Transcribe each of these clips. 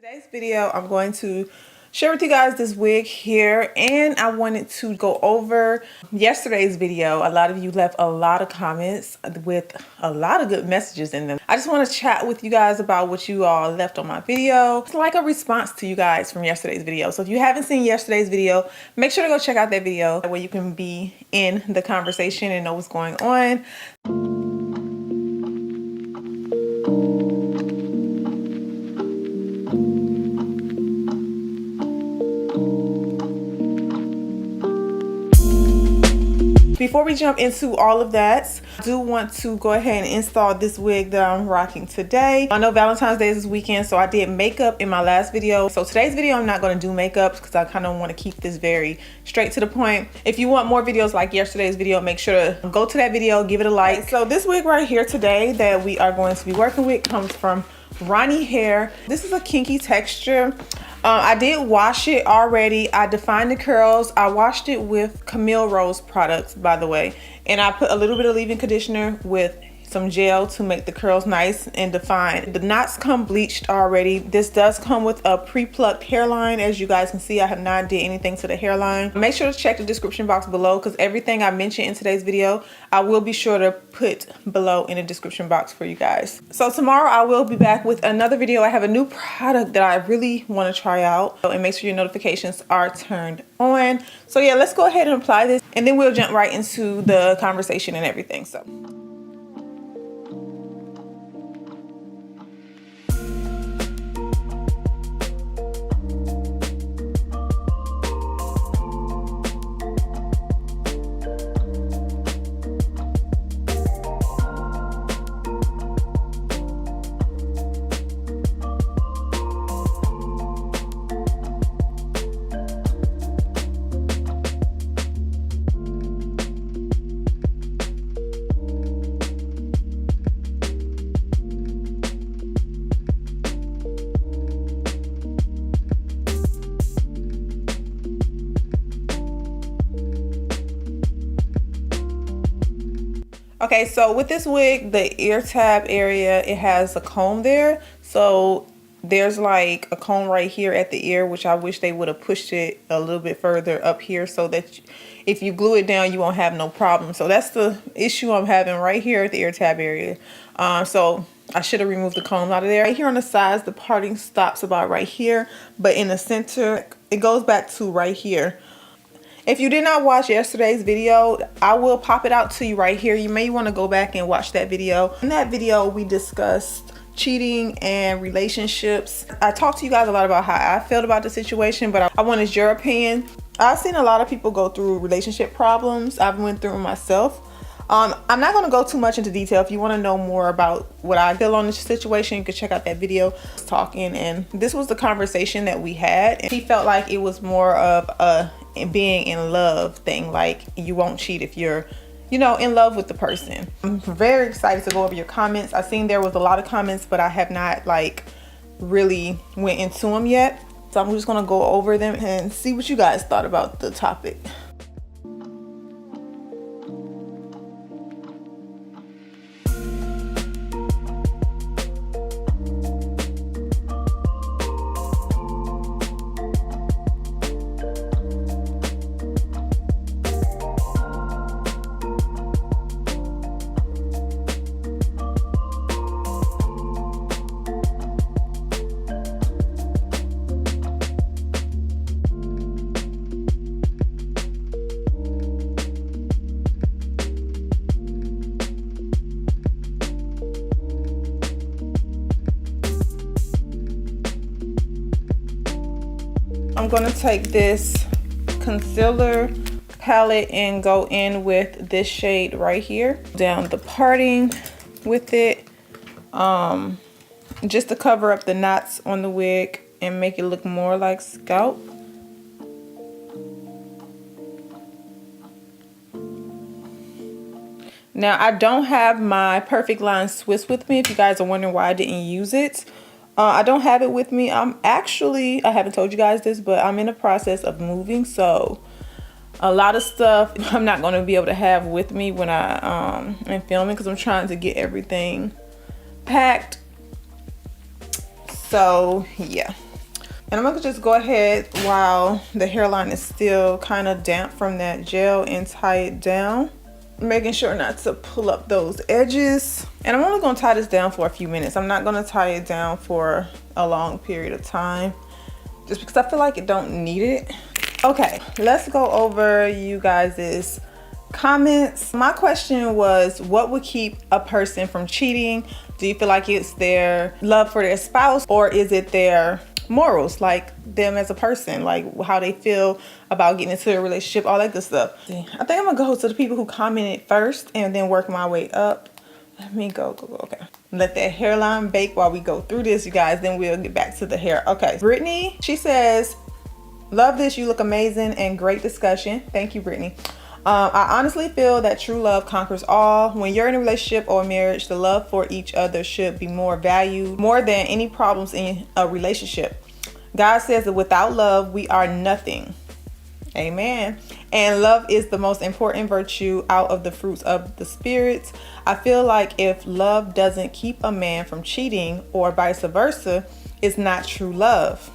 Today's video, I'm going to share with you guys this wig here, and I wanted to go over yesterday's video. A lot of you left a lot of comments with a lot of good messages in them. I just want to chat with you guys about what you all left on my video. It's like a response to you guys from yesterday's video. So if you haven't seen yesterday's video, make sure to go check out that video. That way you can be in the conversation and know what's going on. Before we jump into all of that, I do want to go ahead and install this wig that I'm rocking today. I know Valentine's Day is this weekend, so I did makeup in my last video. So today's video, I'm not going to do makeup because I kind of want to keep this very straight to the point. If you want more videos like yesterday's video, make sure to go to that video, give it a like. So this wig right here today that we are going to be working with comes from Ronniehair. This is a kinky texture. I did wash it already. I defined the curls. I washed it with Camille Rose products, by the way, and I put a little bit of leave-in conditioner with some gel to make the curls nice and defined. The knots come bleached already. This does come with a pre-plucked hairline. As you guys can see, I have not did anything to the hairline. Make sure to check the description box below because everything I mentioned in today's video, I will be sure to put below in the description box for you guys. So tomorrow I will be back with another video. I have a new product that I really want to try out, and make sure your notifications are turned on. So yeah, let's go ahead and apply this and then we'll jump right into the conversation and everything. So okay, so with this wig, the ear tab area, it has a comb there. So there's like a comb right here at the ear, which I wish they would have pushed it a little bit further up here so that if you glue it down, you won't have no problem. So that's the issue I'm having right here at the ear tab area. So I should have removed the comb out of there. Right here on the sides, the parting stops about right here, but in the center, it goes back to right here. If you did not watch yesterday's video, I will pop it out to you right here. You may want to go back and watch that video. In that video, we discussed cheating and relationships. I talked to you guys a lot about how I felt about the situation, but I wanted your opinion. I've seen a lot of people go through relationship problems. I've went through them myself. I'm not going to go too much into detail. If you want to know more about what I feel on this situation, you can check out that video. Talking, and this was the conversation that we had. And he felt like it was more of a being in love thing, like you won't cheat if you're, you know, in love with the person. I'm very excited to go over your comments. I seen there was a lot of comments, but I have not like really went into them yet. So I'm just going to go over them and see what you guys thought about the topic. I'm gonna take this concealer palette and go in with this shade right here, down the parting with it, just to cover up the knots on the wig and make it look more like scalp. Now I don't have my Perfect Line Swiss with me, if you guys are wondering why I didn't use it. I don't have it with me. I haven't told you guys this, but I'm in the process of moving, so a lot of stuff I'm not going to be able to have with me when I am filming, because I'm trying to get everything packed. So yeah, And I'm gonna just go ahead while the hairline is still kind of damp from that gel and tie it down, making sure not to pull up those edges. And I'm only gonna tie this down for a few minutes. I'm not gonna tie it down for a long period of time, just because I feel like it don't need it. Okay, let's go over you guys' comments. My question was, what would keep a person from cheating? Do you feel like it's their love for their spouse, or is it their morals, like them as a person, like how they feel about getting into a relationship, all that good stuff? I think I'm gonna go to the people who commented first and then work my way up. Let me go. Okay, let that hairline bake while we go through this, you guys, then we'll get back to the hair. Okay, Brittany, she says, love this, you look amazing, and great discussion. Thank you, Brittany. I honestly feel that true love conquers all. When you're in a relationship or marriage, the love for each other should be more valued, more than any problems in a relationship. God says that without love, we are nothing. Amen. And love is the most important virtue out of the fruits of the spirit. I feel like if love doesn't keep a man from cheating, or vice versa, it's not true love.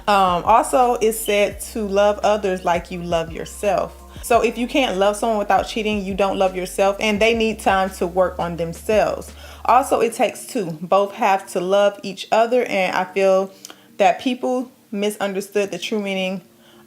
Also, it's said to love others like you love yourself. So if you can't love someone without cheating, you don't love yourself, and they need time to work on themselves. Also, it takes two. Both have to love each other, and I feel that people misunderstood the true meaning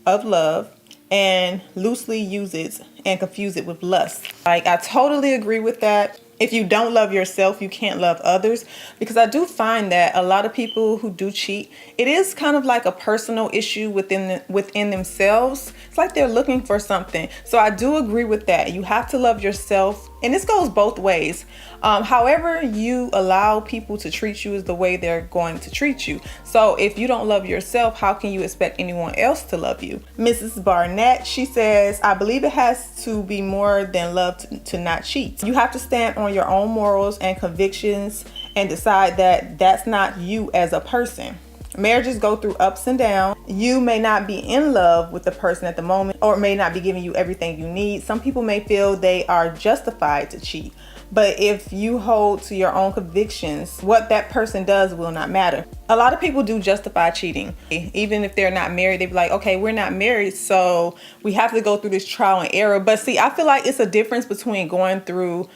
of love and loosely use it and confuse it with lust. Like, I totally agree with that. If you don't love yourself, you can't love others, because I do find that a lot of people who do cheat, it is kind of like a personal issue within themselves. It's like they're looking for something. So I do agree with that. You have to love yourself, and this goes both ways. However you allow people to treat you is the way they're going to treat you. So if you don't love yourself, how can you expect anyone else to love you? Mrs. Barnett, she says, I believe it has to be more than love to not cheat. You have to stand on your own morals and convictions and decide that that's not you as a person. Marriages go through ups and downs. You may not be in love with the person at the moment, or may not be giving you everything you need. Some people may feel they are justified to cheat. But if you hold to your own convictions, what that person does will not matter. A lot of people do justify cheating. Even if they're not married, they be like, okay, we're not married, so we have to go through this trial and error. But see, I feel like it's a difference between going through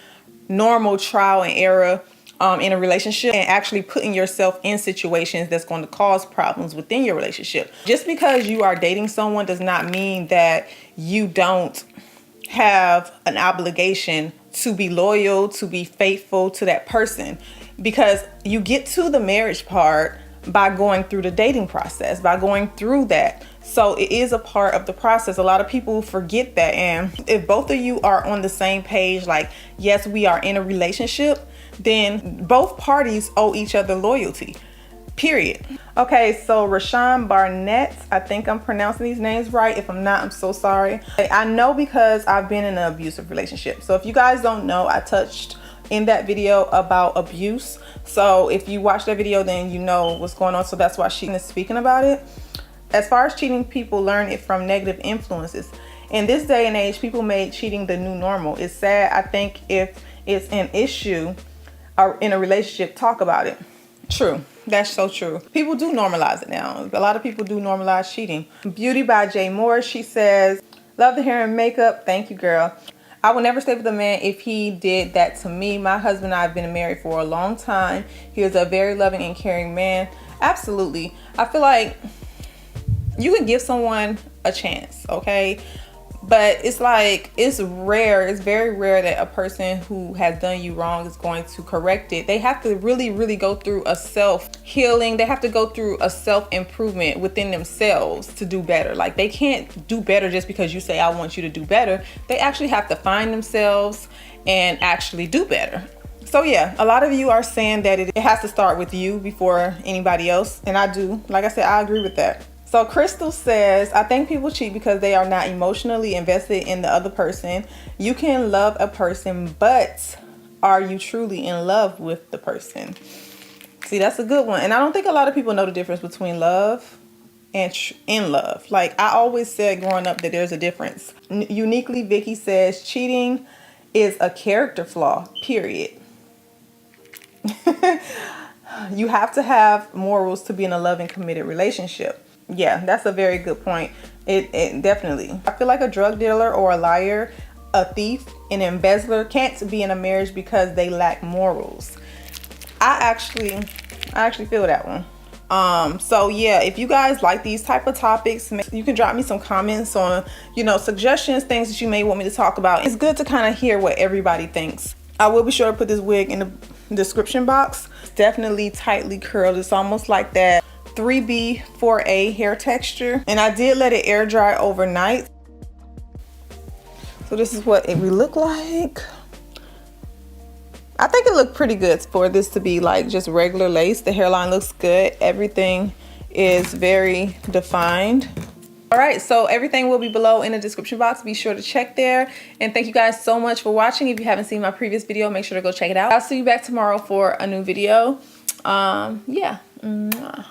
normal trial and error in a relationship and actually putting yourself in situations that's going to cause problems within your relationship. Just because you are dating someone does not mean that you don't have an obligation to be loyal, to be faithful to that person, because you get to the marriage part by going through the dating process, by going through that. So it is a part of the process. A lot of people forget that. And if both of you are on the same page, like, yes, we are in a relationship, then both parties owe each other loyalty, period. Okay, so Rashawn Barnett, I think I'm pronouncing these names right. If I'm not, I'm so sorry. I know because I've been in an abusive relationship. So if you guys don't know, I touched in that video about abuse. So if you watch that video, then you know what's going on. So that's why she is speaking about it. As far as cheating, people learn it from negative influences. In this day and age, people made cheating the new normal. It's sad. I think if it's an issue or in a relationship, talk about it. True. That's so true. People do normalize it now. A lot of people do normalize cheating. Beauty by Jay Moore, she says, love the hair and makeup. Thank you, girl. I would never stay with a man if he did that to me. My husband and I have been married for a long time. He is a very loving and caring man. Absolutely. I feel like you can give someone a chance, okay? But it's like, it's rare. It's very rare that a person who has done you wrong is going to correct it. They have to really, really go through a self-healing. They have to go through a self-improvement within themselves to do better. Like, they can't do better just because you say, I want you to do better. They actually have to find themselves and actually do better. So yeah, a lot of you are saying that it has to start with you before anybody else. And I do. Like I said, I agree with that. So Crystal says, I think people cheat because they are not emotionally invested in the other person. You can love a person, but are you truly in love with the person? See, that's a good one. And I don't think a lot of people know the difference between love and in love. Like, I always said growing up that there's a difference. Uniquely Vicky says, cheating is a character flaw, period. You have to have morals to be in a loving, committed relationship. Yeah, that's a very good point. It definitely. I feel like a drug dealer or a liar, a thief, an embezzler can't be in a marriage because they lack morals. I actually feel that one. So yeah, if you guys like these type of topics, you can drop me some comments on, you know, suggestions, things that you may want me to talk about. It's good to kind of hear what everybody thinks. I will be sure to put this wig in the description box. It's definitely tightly curled. It's almost like that 3B 4A hair texture, and I did let it air dry overnight. So this is what it would look like. I think it looked pretty good for this to be like just regular lace. The hairline looks good. Everything is very defined. All right, so everything will be below in the description box. Be sure to check there. And thank you guys so much for watching. If you haven't seen my previous video, make sure to go check it out. I'll see you back tomorrow for a new video. Yeah. Mwah.